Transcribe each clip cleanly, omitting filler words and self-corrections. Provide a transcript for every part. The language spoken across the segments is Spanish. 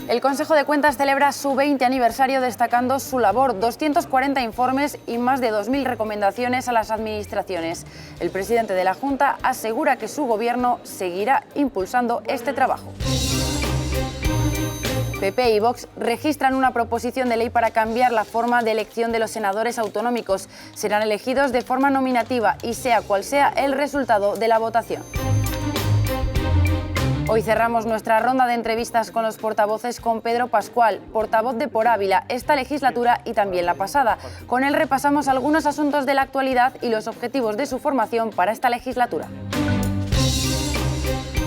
El Consejo de Cuentas celebra su 20 aniversario destacando su labor, 240 informes y más de 2.000 recomendaciones a las administraciones. El presidente de la Junta asegura que su gobierno seguirá impulsando este trabajo. PP y Vox registran una proposición de ley para cambiar la forma de elección de los senadores autonómicos. Serán elegidos de forma nominativa y sea cual sea el resultado de la votación. Hoy cerramos nuestra ronda de entrevistas con los portavoces con Pedro Pascual, portavoz de Por Ávila, esta legislatura y también la pasada. Con él repasamos algunos asuntos de la actualidad y los objetivos de su formación para esta legislatura.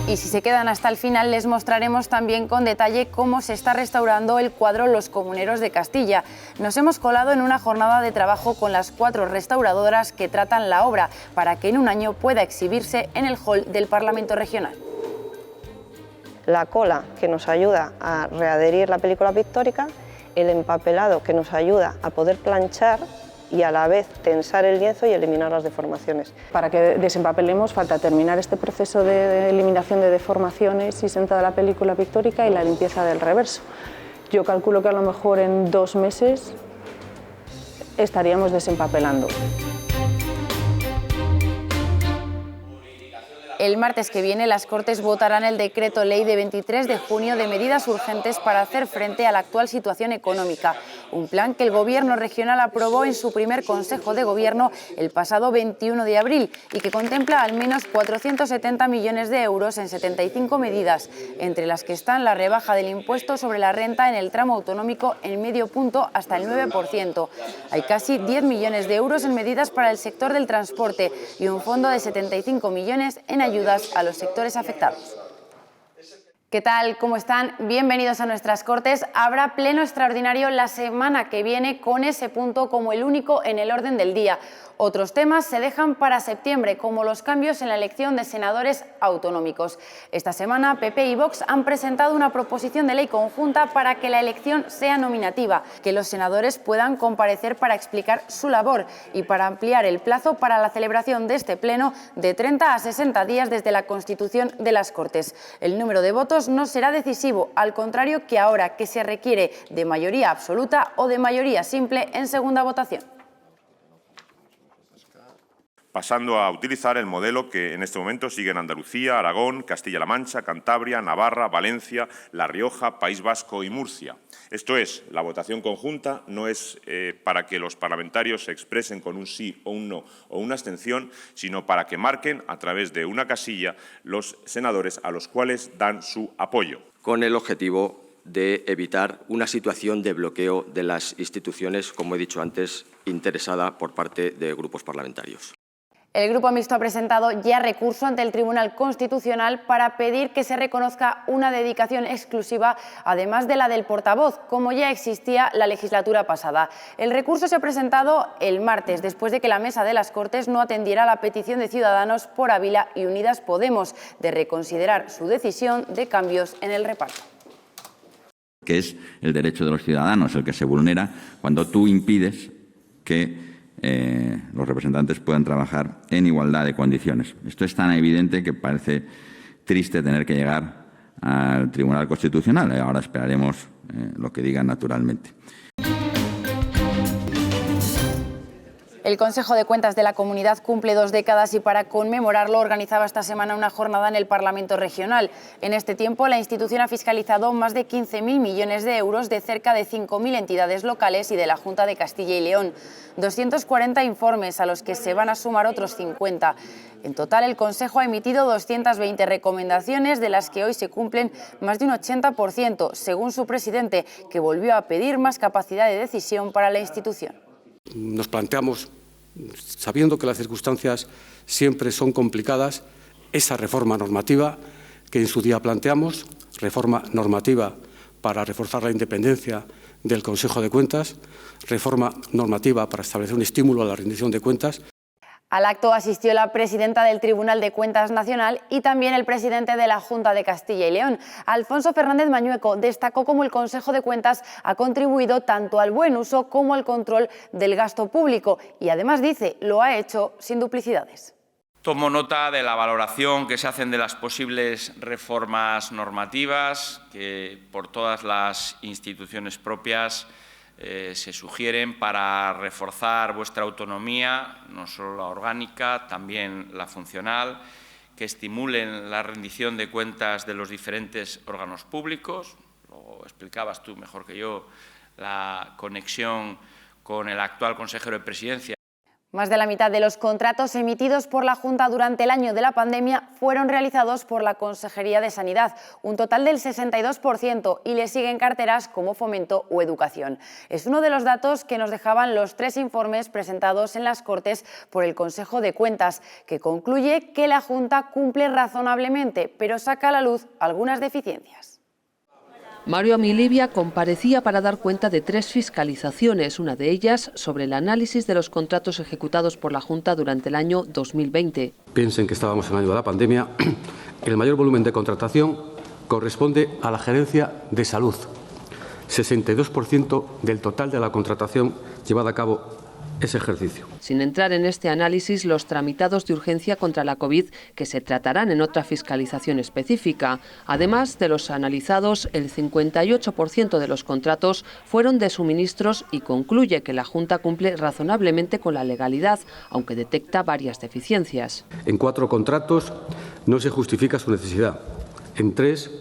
Y si se quedan hasta el final, les mostraremos también con detalle cómo se está restaurando el cuadro Los Comuneros de Castilla. Nos hemos colado en una jornada de trabajo con las 4 restauradoras que tratan la obra para que en un año pueda exhibirse en el hall del Parlamento Regional. La cola, que nos ayuda a readherir la película pictórica, el empapelado, que nos ayuda a poder planchar y a la vez tensar el lienzo y eliminar las deformaciones. Para que desempapelemos falta terminar este proceso de eliminación de deformaciones y sentada la película pictórica y la limpieza del reverso. Yo calculo que a lo mejor en 2 meses estaríamos desempapelando. El martes que viene las Cortes votarán el decreto ley de 23 de junio de medidas urgentes para hacer frente a la actual situación económica. Un plan que el Gobierno regional aprobó en su primer Consejo de Gobierno el pasado 21 de abril y que contempla al menos 470 millones de euros en 75 medidas, entre las que están la rebaja del impuesto sobre la renta en el tramo autonómico en medio punto hasta el 9%. Hay casi 10 millones de euros en medidas para el sector del transporte y un fondo de 75 millones en ayudas a los sectores afectados. ¿Qué tal? ¿Cómo están? Bienvenidos a nuestras Cortes. Habrá pleno extraordinario la semana que viene con ese punto como el único en el orden del día. Otros temas se dejan para septiembre, como los cambios en la elección de senadores autonómicos. Esta semana, PP y Vox han presentado una proposición de ley conjunta para que la elección sea nominativa, que los senadores puedan comparecer para explicar su labor y para ampliar el plazo para la celebración de este pleno de 30 a 60 días desde la constitución de las Cortes. El número de votos no será decisivo, al contrario que ahora, que se requiere de mayoría absoluta o de mayoría simple en segunda votación. Pasando a utilizar el modelo que en este momento siguen Andalucía, Aragón, Castilla-La Mancha, Cantabria, Navarra, Valencia, La Rioja, País Vasco y Murcia. Esto es, la votación conjunta no es para que los parlamentarios se expresen con un sí o un no o una abstención, sino para que marquen a través de una casilla los senadores a los cuales dan su apoyo. Con el objetivo de evitar una situación de bloqueo de las instituciones, como he dicho antes, interesada por parte de grupos parlamentarios. El Grupo Mixto ha presentado ya recurso ante el Tribunal Constitucional para pedir que se reconozca una dedicación exclusiva, además de la del portavoz, como ya existía la legislatura pasada. El recurso se ha presentado el martes, después de que la Mesa de las Cortes no atendiera la petición de Ciudadanos, Por Ávila y Unidas Podemos de reconsiderar su decisión de cambios en el reparto. Que es el derecho de los ciudadanos el que se vulnera cuando tú impides que los representantes puedan trabajar en igualdad de condiciones. Esto es tan evidente que parece triste tener que llegar al Tribunal Constitucional. Ahora esperaremos lo que digan naturalmente. El Consejo de Cuentas de la Comunidad cumple 2 décadas y para conmemorarlo organizaba esta semana una jornada en el Parlamento Regional. En este tiempo la institución ha fiscalizado más de 15.000 millones de euros de cerca de 5.000 entidades locales y de la Junta de Castilla y León. 240 informes a los que se van a sumar otros 50. En total el Consejo ha emitido 220 recomendaciones, de las que hoy se cumplen más de un 80%, según su presidente, que volvió a pedir más capacidad de decisión para la institución. Nos planteamos, sabiendo que las circunstancias siempre son complicadas, esa reforma normativa que en su día planteamos, reforma normativa para reforzar la independencia del Consejo de Cuentas, reforma normativa para establecer un estímulo a la rendición de cuentas. Al acto asistió la presidenta del Tribunal de Cuentas Nacional y también el presidente de la Junta de Castilla y León. Alfonso Fernández Mañueco destacó cómo el Consejo de Cuentas ha contribuido tanto al buen uso como al control del gasto público y además dice, lo ha hecho sin duplicidades. Tomo nota de la valoración que se hacen de las posibles reformas normativas que por todas las instituciones propias se sugieren para reforzar vuestra autonomía, no solo la orgánica, también la funcional, que estimulen la rendición de cuentas de los diferentes órganos públicos. Lo explicabas tú mejor que yo, la conexión con el actual consejero de Presidencia. Más de la mitad de los contratos emitidos por la Junta durante el año de la pandemia fueron realizados por la Consejería de Sanidad, un total del 62%, y le siguen carteras como Fomento o Educación. Es uno de los datos que nos dejaban los 3 informes presentados en las Cortes por el Consejo de Cuentas, que concluye que la Junta cumple razonablemente, pero saca a la luz algunas deficiencias. Mario Amilibia comparecía para dar cuenta de 3 fiscalizaciones, una de ellas sobre el análisis de los contratos ejecutados por la Junta durante el año 2020. Piensen que estábamos en el año de la pandemia. El mayor volumen de contratación corresponde a la Gerencia de Salud. 62% del total de la contratación llevada a cabo ese ejercicio. Sin entrar en este análisis, los tramitados de urgencia contra la COVID, que se tratarán en otra fiscalización específica. Además de los analizados, el 58% de los contratos fueron de suministros y concluye que la Junta cumple razonablemente con la legalidad, aunque detecta varias deficiencias. En 4 contratos no se justifica su necesidad. En 3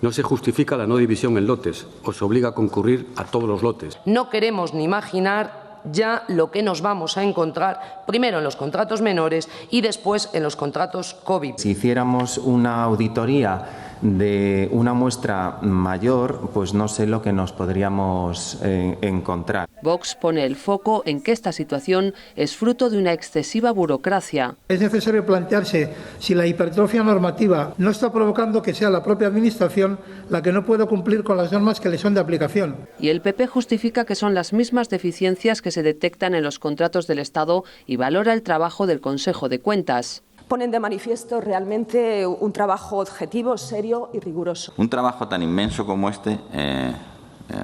no se justifica la no división en lotes o se obliga a concurrir a todos los lotes. No queremos ni imaginar ya lo que nos vamos a encontrar primero en los contratos menores y después en los contratos COVID. Si hiciéramos una auditoría de una muestra mayor, pues no sé lo que nos podríamos encontrar. Vox pone el foco en que esta situación es fruto de una excesiva burocracia. Es necesario plantearse si la hipertrofia normativa no está provocando que sea la propia Administración la que no pueda cumplir con las normas que le son de aplicación. Y el PP justifica que son las mismas deficiencias que se detectan en los contratos del Estado y valora el trabajo del Consejo de Cuentas. Ponen de manifiesto realmente un trabajo objetivo, serio y riguroso. Un trabajo tan inmenso como este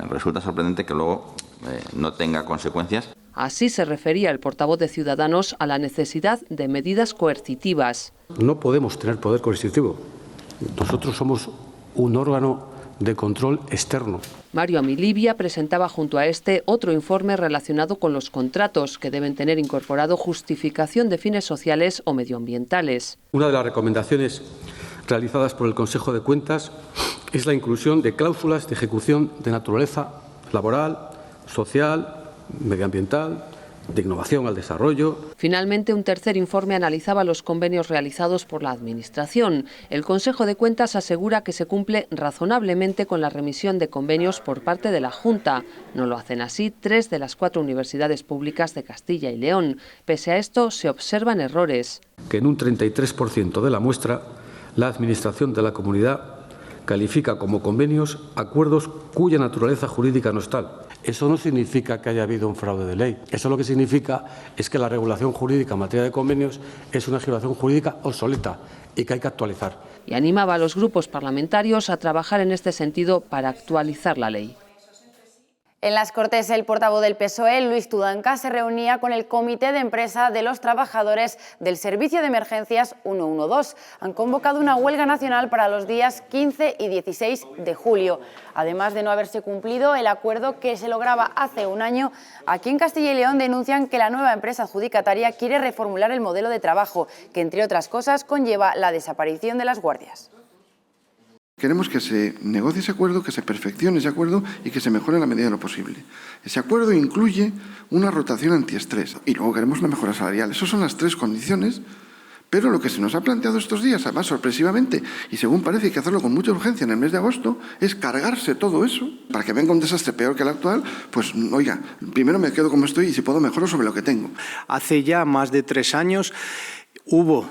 resulta sorprendente que luego no tenga consecuencias. Así se refería el portavoz de Ciudadanos a la necesidad de medidas coercitivas. No podemos tener poder coercitivo. Nosotros somos un órgano de control externo. Mario Amilibia presentaba junto a este otro informe relacionado con los contratos que deben tener incorporado justificación de fines sociales o medioambientales. Una de las recomendaciones realizadas por el Consejo de Cuentas es la inclusión de cláusulas de ejecución de naturaleza laboral, social, medioambiental, de innovación al desarrollo. Finalmente, un tercer informe analizaba los convenios realizados por la Administración. El Consejo de Cuentas asegura que se cumple razonablemente con la remisión de convenios por parte de la Junta. No lo hacen así 3 de las 4 universidades públicas de Castilla y León. Pese a esto, se observan errores. Que en un 33% de la muestra, la Administración de la Comunidad califica como convenios acuerdos cuya naturaleza jurídica no es tal. Eso no significa que haya habido un fraude de ley. Eso lo que significa es que la regulación jurídica en materia de convenios es una regulación jurídica obsoleta y que hay que actualizar. Y animaba a los grupos parlamentarios a trabajar en este sentido para actualizar la ley. En las Cortes, el portavoz del PSOE, Luis Tudanca, se reunía con el Comité de Empresa de los Trabajadores del Servicio de Emergencias 112. Han convocado una huelga nacional para los días 15 y 16 de julio. Además de no haberse cumplido el acuerdo que se lograba hace un año, aquí en Castilla y León denuncian que la nueva empresa adjudicataria quiere reformular el modelo de trabajo, que entre otras cosas conlleva la desaparición de las guardias. Queremos que se negocie ese acuerdo, que se perfeccione ese acuerdo y que se mejore en la medida de lo posible. Ese acuerdo incluye una rotación antiestrés y luego queremos una mejora salarial. Esas son las 3 condiciones, pero lo que se nos ha planteado estos días, además sorpresivamente, y según parece hay que hacerlo con mucha urgencia en el mes de agosto, es cargarse todo eso para que venga un desastre peor que el actual. Pues, oiga, primero me quedo como estoy y si puedo mejoro sobre lo que tengo. Hace ya más de 3 años hubo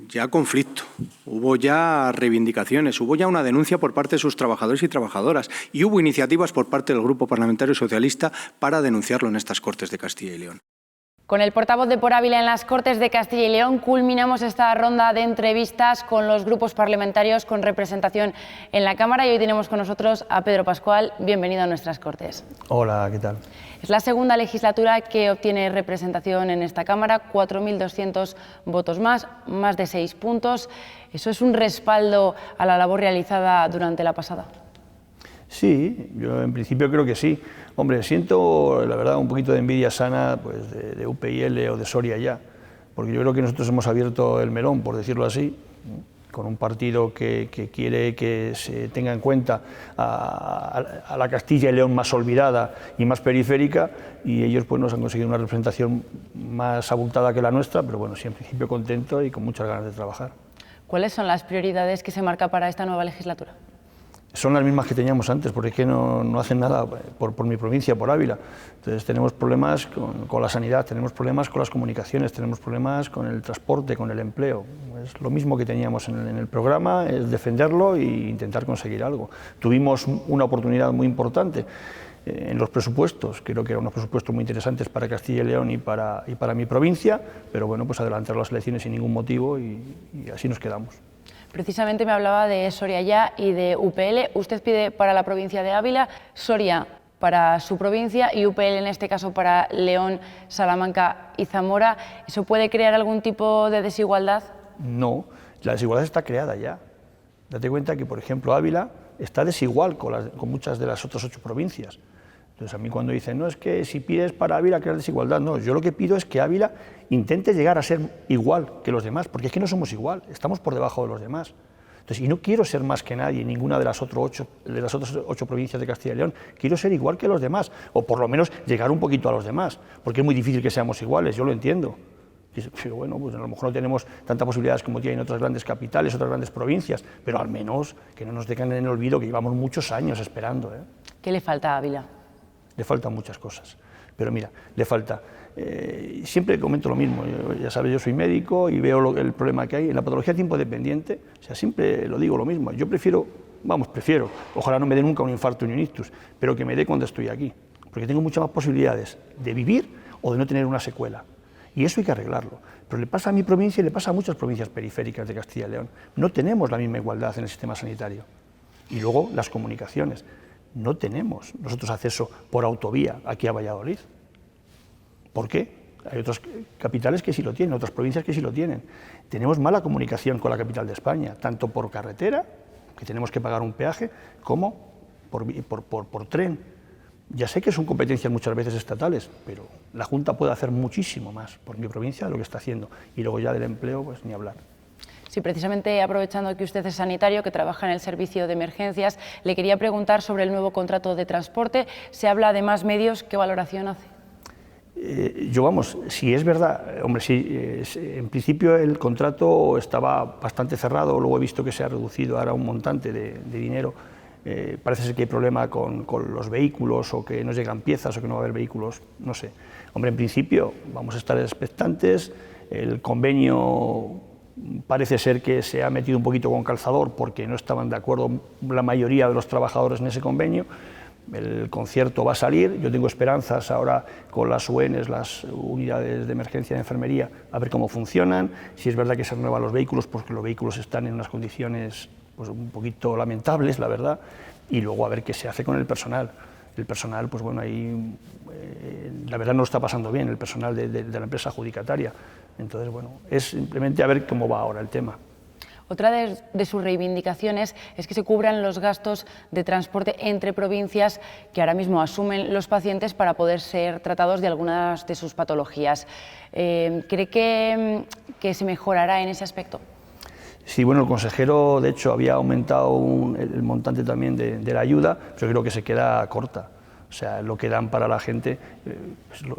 ya conflicto, hubo ya reivindicaciones, hubo ya una denuncia por parte de sus trabajadores y trabajadoras y hubo iniciativas por parte del Grupo Parlamentario Socialista para denunciarlo en estas Cortes de Castilla y León. Con el portavoz de Por Ávila en las Cortes de Castilla y León culminamos esta ronda de entrevistas con los grupos parlamentarios con representación en la Cámara y hoy tenemos con nosotros a Pedro Pascual. Bienvenido a nuestras Cortes. Hola, ¿qué tal? Es la segunda legislatura que obtiene representación en esta Cámara, 4.200 votos más de 6 puntos. ¿Eso es un respaldo a la labor realizada durante la pasada? Sí, yo en principio creo que sí. Hombre, siento, la verdad, un poquito de envidia sana pues, de UPyL o de Soria ya, porque yo creo que nosotros hemos abierto el melón, por decirlo así, con un partido que quiere que se tenga en cuenta a la Castilla y León más olvidada y más periférica, y ellos pues, nos han conseguido una representación más abultada que la nuestra, pero bueno, sí, en principio contento y con muchas ganas de trabajar. ¿Cuáles son las prioridades que se marca para esta nueva legislatura? Son las mismas que teníamos antes, porque es que no hacen nada por mi provincia, por Ávila. Entonces tenemos problemas con la sanidad, tenemos problemas con las comunicaciones, tenemos problemas con el transporte, con el empleo. Es lo mismo que teníamos en el programa, es defenderlo e intentar conseguir algo. Tuvimos una oportunidad muy importante en los presupuestos, creo que eran unos presupuestos muy interesantes para Castilla y León y para mi provincia, pero bueno, pues adelantaron las elecciones sin ningún motivo y así nos quedamos. Precisamente me hablaba de Soria ya y de UPL. Usted pide para la provincia de Ávila, Soria para su provincia y UPL en este caso para León, Salamanca y Zamora. ¿Eso puede crear algún tipo de desigualdad? No, la desigualdad está creada ya. Date cuenta que, por ejemplo, Ávila está desigual con muchas de las otras 8 provincias. Entonces a mí cuando dicen, no, es que si pides para Ávila crear desigualdad, no, yo lo que pido es que Ávila intente llegar a ser igual que los demás, porque es que no somos igual, estamos por debajo de los demás. Entonces, y no quiero ser más que nadie en ninguna de las otras 8 provincias de Castilla y León, quiero ser igual que los demás, o por lo menos llegar un poquito a los demás, porque es muy difícil que seamos iguales, yo lo entiendo. Pero bueno, pues a lo mejor no tenemos tantas posibilidades como tienen otras grandes capitales, otras grandes provincias, pero al menos que no nos dejen en el olvido que llevamos muchos años esperando. ¿Qué le falta a Ávila? Le faltan muchas cosas, pero mira, le falta, siempre comento lo mismo, ya sabes, yo soy médico y veo el problema que hay en la patología tiempo dependiente, o sea, siempre lo digo lo mismo, yo prefiero, ojalá no me dé nunca un infarto ni un ictus, pero que me dé cuando estoy aquí, porque tengo muchas más posibilidades de vivir o de no tener una secuela, y eso hay que arreglarlo, pero le pasa a mi provincia y le pasa a muchas provincias periféricas de Castilla y León, no tenemos la misma igualdad en el sistema sanitario, y luego las comunicaciones. No tenemos nosotros acceso por autovía aquí a Valladolid. ¿Por qué? Hay otras capitales que sí lo tienen, otras provincias que sí lo tienen. Tenemos mala comunicación con la capital de España, tanto por carretera, que tenemos que pagar un peaje, como por tren. Ya sé que son competencias muchas veces estatales, pero la Junta puede hacer muchísimo más por mi provincia de lo que está haciendo. Y luego ya del empleo, pues ni hablar. Sí, precisamente aprovechando que usted es sanitario, que trabaja en el servicio de emergencias, le quería preguntar sobre el nuevo contrato de transporte. Se habla de más medios, ¿qué valoración hace? Si es verdad, hombre, sí, en principio el contrato estaba bastante cerrado, luego he visto que se ha reducido ahora un montante de dinero. Parece ser que hay problema con los vehículos o que no llegan piezas o que no va a haber vehículos, no sé. Hombre, en principio vamos a estar expectantes, el convenio parece ser que se ha metido un poquito con calzador porque no estaban de acuerdo la mayoría de los trabajadores en ese convenio. El concierto va a salir, yo tengo esperanzas ahora con las UNES, las unidades de emergencia de enfermería, a ver cómo funcionan, si es verdad que se renuevan los vehículos, porque los vehículos están en unas condiciones pues, un poquito lamentables, la verdad, y luego a ver qué se hace con el personal. El personal, pues bueno, ahí la verdad no lo está pasando bien, el personal de la empresa adjudicataria. Entonces, bueno, es simplemente a ver cómo va ahora el tema. Otra de sus reivindicaciones es que se cubran los gastos de transporte entre provincias que ahora mismo asumen los pacientes para poder ser tratados de algunas de sus patologías. ¿Cree que se mejorará en ese aspecto? Sí, bueno, el consejero, de hecho, había aumentado el montante también de la ayuda, pero creo que se queda corta. O sea, lo que dan para la gente,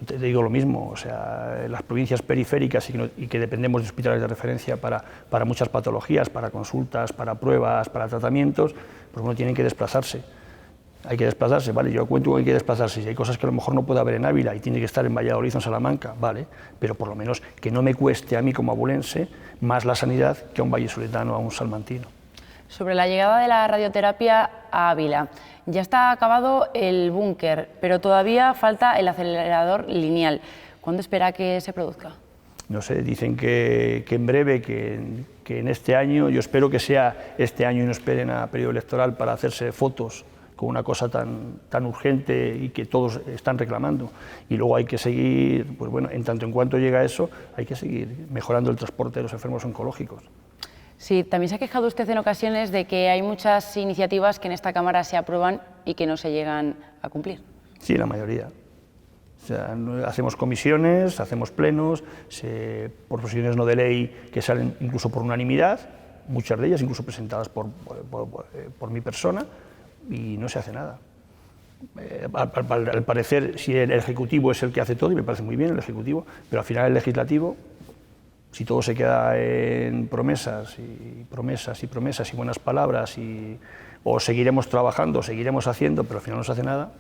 te digo lo mismo, o sea, las provincias periféricas y que dependemos de hospitales de referencia para muchas patologías, para consultas, para pruebas, para tratamientos, pues bueno, tienen que desplazarse. Hay que desplazarse, vale, yo cuento que hay que desplazarse, si hay cosas que a lo mejor no puede haber en Ávila y tiene que estar en Valladolid o en Salamanca, vale, pero por lo menos que no me cueste a mí como abulense más la sanidad que a un vallesoletano o a un salmantino. Sobre la llegada de la radioterapia a Ávila, ya está acabado el búnker, pero todavía falta el acelerador lineal. ¿Cuándo espera que se produzca? No sé, dicen que en breve, que en este año, yo espero que sea este año y no esperen a periodo electoral para hacerse fotos con una cosa tan urgente y que todos están reclamando. Y luego hay que seguir, pues bueno, en tanto en cuanto llega eso, hay que seguir mejorando el transporte de los enfermos oncológicos. Sí, también se ha quejado usted en ocasiones de que hay muchas iniciativas que en esta Cámara se aprueban y que no se llegan a cumplir. Sí, la mayoría. O sea, hacemos comisiones, hacemos plenos, proposiciones no de ley que salen incluso por unanimidad, muchas de ellas incluso presentadas por mi persona, y no se hace nada. Al parecer, si el Ejecutivo es el que hace todo, y me parece muy bien el Ejecutivo, pero al final el Legislativo, si todo se queda en promesas y promesas y promesas y buenas palabras, o seguiremos trabajando, seguiremos haciendo, pero al final no se hace nada.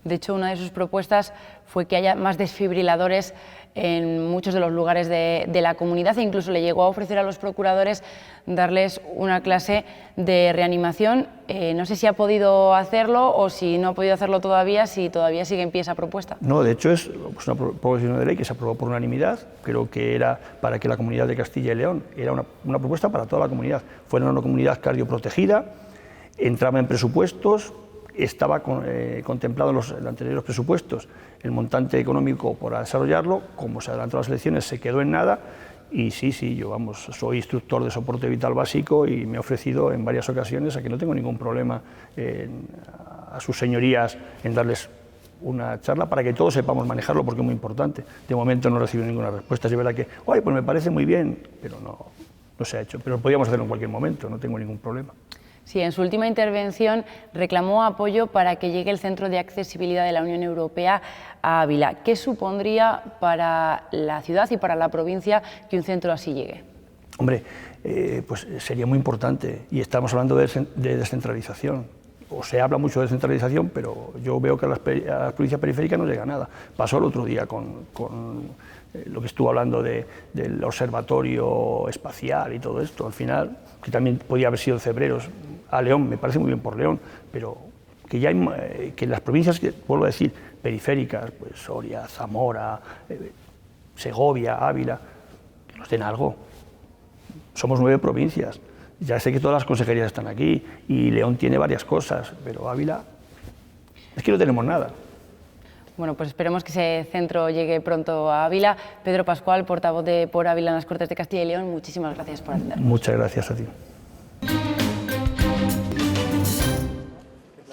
De hecho, una de sus propuestas fue que haya más desfibriladores en muchos de los lugares de la comunidad, e incluso le llegó a ofrecer a los procuradores darles una clase de reanimación. No sé si ha podido hacerlo o si no ha podido hacerlo todavía, si todavía sigue en pie esa propuesta. No, de hecho es una proposición de ley que se aprobó por unanimidad. Creo que era para que la comunidad de Castilla y León, era una propuesta para toda la comunidad, fuera una comunidad cardioprotegida, entraba en presupuestos. Estaba contemplado en los anteriores presupuestos el montante económico para desarrollarlo. Como se adelantaron las elecciones, se quedó en nada. Y sí, yo soy instructor de soporte vital básico y me he ofrecido en varias ocasiones a que no tengo ningún problema a sus señorías en darles una charla para que todos sepamos manejarlo, porque es muy importante. De momento no he recibido ninguna respuesta. Es verdad que, pues me parece muy bien, pero no se ha hecho. Pero podríamos hacerlo en cualquier momento, no tengo ningún problema. Sí, en su última intervención reclamó apoyo para que llegue el Centro de Accesibilidad de la Unión Europea a Ávila. ¿Qué supondría para la ciudad y para la provincia que un centro así llegue? Hombre, pues sería muy importante, y estamos hablando de descentralización. O se habla mucho de descentralización, pero yo veo que a las provincias periféricas no llega nada. Pasó el otro día con lo que estuvo hablando del observatorio espacial y todo esto. Al final, que también podía haber sido en Cebreros, a León, me parece muy bien por León, pero que ya hay, que las provincias, vuelvo a decir, periféricas, pues Soria, Zamora, Segovia, Ávila, que nos den algo. Somos 9 provincias. Ya sé que todas las consejerías están aquí y León tiene varias cosas, pero Ávila es que no tenemos nada. Bueno, pues esperemos que ese centro llegue pronto a Ávila. Pedro Pascual, portavoz de Por Ávila en las Cortes de Castilla y León, muchísimas gracias por atendernos. Muchas gracias a ti.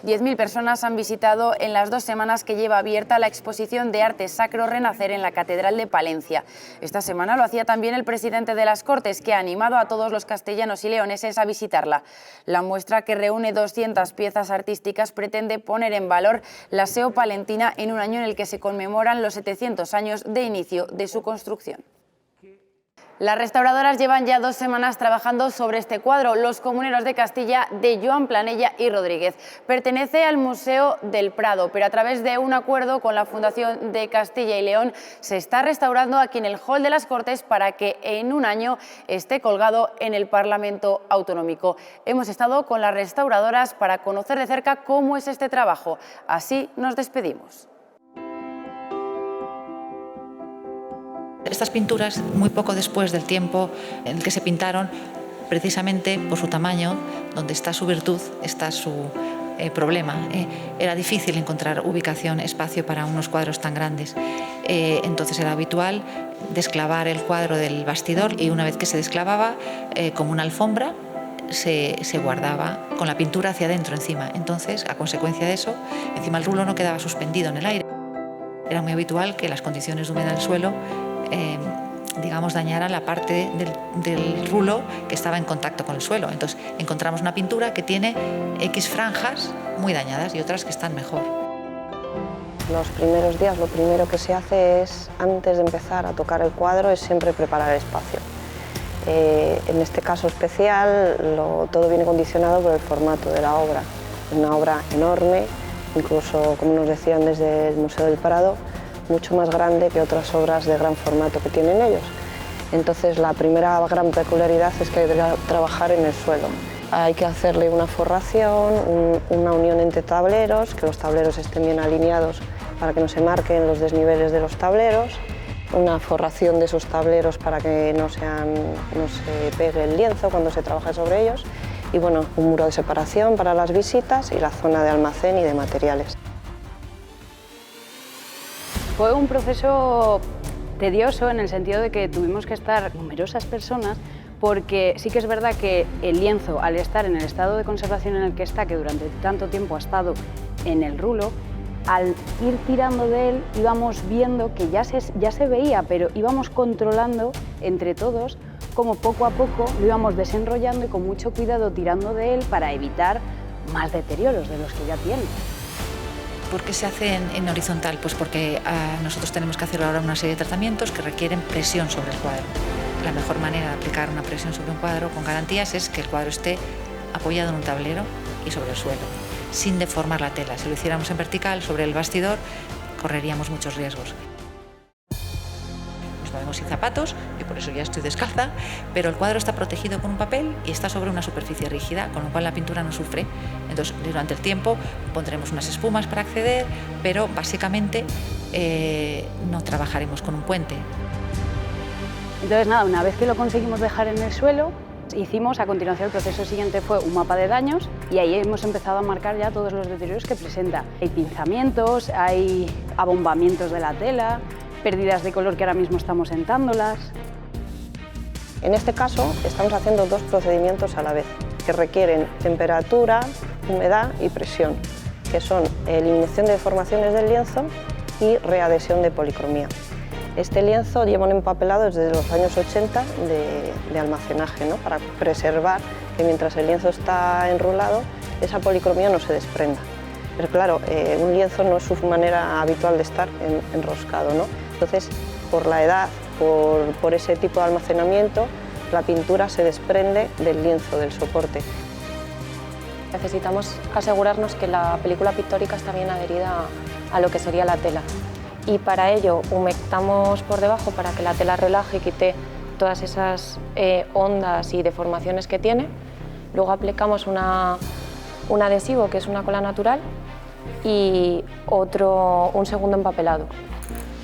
10.000 personas han visitado en las 2 semanas que lleva abierta la exposición de arte sacro Renacer en la Catedral de Palencia. Esta semana lo hacía también el presidente de las Cortes, que ha animado a todos los castellanos y leoneses a visitarla. La muestra, que reúne 200 piezas artísticas, pretende poner en valor la SEO palentina en un año en el que se conmemoran los 700 años de inicio de su construcción. Las restauradoras llevan ya 2 semanas trabajando sobre este cuadro, Los comuneros de Castilla, de Joan Planella y Rodríguez. Pertenece al Museo del Prado, pero a través de un acuerdo con la Fundación de Castilla y León se está restaurando aquí en el Hall de las Cortes para que en un año esté colgado en el Parlamento Autonómico. Hemos estado con las restauradoras para conocer de cerca cómo es este trabajo. Así nos despedimos. Estas pinturas, muy poco después del tiempo en el que se pintaron, precisamente por su tamaño, donde está su virtud, está su problema. Era difícil encontrar ubicación, espacio para unos cuadros tan grandes. Entonces era habitual desclavar el cuadro del bastidor y una vez que se desclavaba, como una alfombra, se guardaba con la pintura hacia adentro encima. Entonces, a consecuencia de eso, encima el rulo no quedaba suspendido en el aire. Era muy habitual que las condiciones de humedad del suelo digamos, dañaran la parte del rulo que estaba en contacto con el suelo. Entonces encontramos una pintura que tiene X franjas muy dañadas y otras que están mejor. Los primeros días lo primero que se hace es, antes de empezar a tocar el cuadro, es siempre preparar el espacio. En este caso especial todo viene condicionado por el formato de la obra. Una obra enorme, incluso, como nos decían desde el Museo del Prado, mucho más grande que otras obras de gran formato que tienen ellos. Entonces, la primera gran peculiaridad es que hay que trabajar en el suelo. Hay que hacerle una forración, una unión entre tableros, que los tableros estén bien alineados para que no se marquen los desniveles de los tableros, una forración de esos tableros para que no se pegue el lienzo cuando se trabaja sobre ellos y bueno, un muro de separación para las visitas y la zona de almacén y de materiales. Fue un proceso tedioso en el sentido de que tuvimos que estar numerosas personas porque sí que es verdad que el lienzo, al estar en el estado de conservación en el que está, que durante tanto tiempo ha estado en el rulo, al ir tirando de él íbamos viendo que ya se veía, pero íbamos controlando entre todos cómo poco a poco lo íbamos desenrollando y con mucho cuidado tirando de él para evitar más deterioros de los que ya tiene. ¿Por qué se hace en horizontal? Pues porque nosotros tenemos que hacer ahora una serie de tratamientos que requieren presión sobre el cuadro. La mejor manera de aplicar una presión sobre un cuadro con garantías es que el cuadro esté apoyado en un tablero y sobre el suelo, sin deformar la tela. Si lo hiciéramos en vertical, sobre el bastidor, correríamos muchos riesgos. Nos movemos sin zapatos, yo por eso ya estoy descalza, pero el cuadro está protegido con un papel y está sobre una superficie rígida, con lo cual la pintura no sufre. Entonces, durante el tiempo pondremos unas espumas para acceder, pero básicamente no trabajaremos con un puente. Entonces, nada, una vez que lo conseguimos dejar en el suelo, hicimos, a continuación, el proceso siguiente fue un mapa de daños y ahí hemos empezado a marcar ya todos los deterioros que presenta. Hay pinzamientos, hay abombamientos de la tela, pérdidas de color que ahora mismo estamos sentándolas. En este caso estamos haciendo dos procedimientos a la vez que requieren temperatura, humedad y presión, que son eliminación de deformaciones del lienzo y readhesión de policromía. Este lienzo lleva un empapelado desde los años 80 de almacenaje, ¿no? Para preservar que mientras el lienzo está enrolado, esa policromía no se desprenda. Pero claro, un lienzo no es su manera habitual de estar enroscado, ¿no? Entonces, por la edad, por ese tipo de almacenamiento, la pintura se desprende del lienzo, del soporte. Necesitamos asegurarnos que la película pictórica está bien adherida a lo que sería la tela. Y para ello humectamos por debajo para que la tela relaje y quite todas esas ondas y deformaciones que tiene. Luego aplicamos un adhesivo que es una cola natural y un segundo empapelado.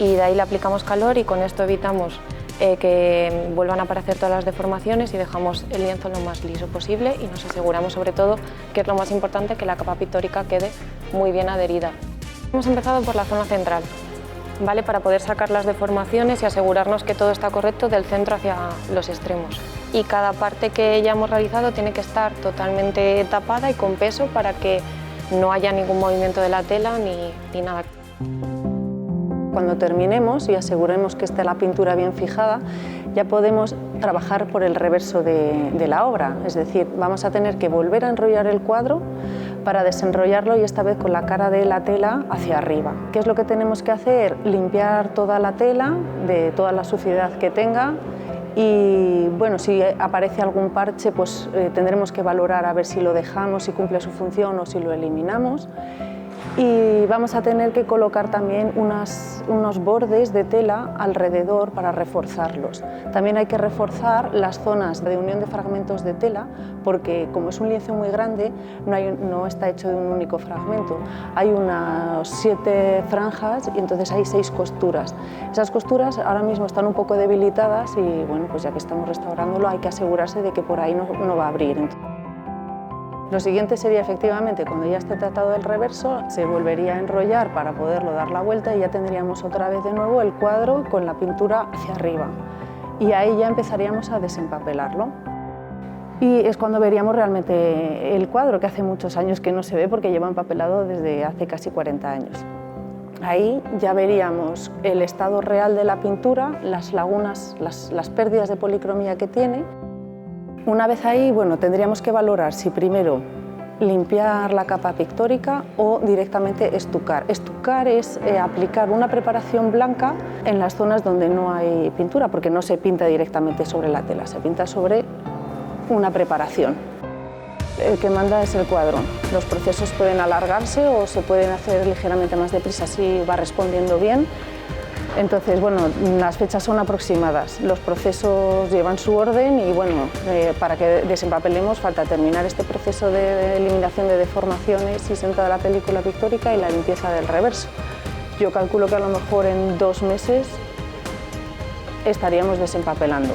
Y de ahí le aplicamos calor y con esto evitamos que vuelvan a aparecer todas las deformaciones y dejamos el lienzo lo más liso posible y nos aseguramos sobre todo, que es lo más importante, que la capa pictórica quede muy bien adherida. Hemos empezado por la zona central, ¿vale? Para poder sacar las deformaciones y asegurarnos que todo está correcto del centro hacia los extremos. Y cada parte que ya hemos realizado tiene que estar totalmente tapada y con peso para que no haya ningún movimiento de la tela ni nada. Cuando terminemos y aseguremos que esté la pintura bien fijada, ya podemos trabajar por el reverso de la obra. Es decir, vamos a tener que volver a enrollar el cuadro para desenrollarlo y esta vez con la cara de la tela hacia arriba. ¿Qué es lo que tenemos que hacer? Limpiar toda la tela de toda la suciedad que tenga y bueno, si aparece algún parche, pues tendremos que valorar a ver si lo dejamos, si cumple su función o si lo eliminamos. Y vamos a tener que colocar también unos bordes de tela alrededor para reforzarlos. También hay que reforzar las zonas de unión de fragmentos de tela porque como es un lienzo muy grande no está hecho de un único fragmento. Hay unas 7 franjas y entonces hay 6 costuras. Esas costuras ahora mismo están un poco debilitadas y bueno, pues ya que estamos restaurándolo hay que asegurarse de que por ahí no va a abrir. Lo siguiente sería efectivamente, cuando ya esté tratado el reverso, se volvería a enrollar para poderlo dar la vuelta y ya tendríamos otra vez de nuevo el cuadro con la pintura hacia arriba. Y ahí ya empezaríamos a desempapelarlo. Y es cuando veríamos realmente el cuadro, que hace muchos años que no se ve porque lleva empapelado desde hace casi 40 años. Ahí ya veríamos el estado real de la pintura, las lagunas, las pérdidas de policromía que tiene. Una vez ahí, bueno, tendríamos que valorar si primero limpiar la capa pictórica o directamente estucar. Estucar es aplicar una preparación blanca en las zonas donde no hay pintura, porque no se pinta directamente sobre la tela, se pinta sobre una preparación. El que manda es el cuadro. Los procesos pueden alargarse o se pueden hacer ligeramente más deprisa si va respondiendo bien. Entonces, bueno, las fechas son aproximadas, los procesos llevan su orden y, bueno, para que desempapelemos falta terminar este proceso de eliminación de deformaciones y sentada la película pictórica y la limpieza del reverso. Yo calculo que a lo mejor en 2 meses estaríamos desempapelando.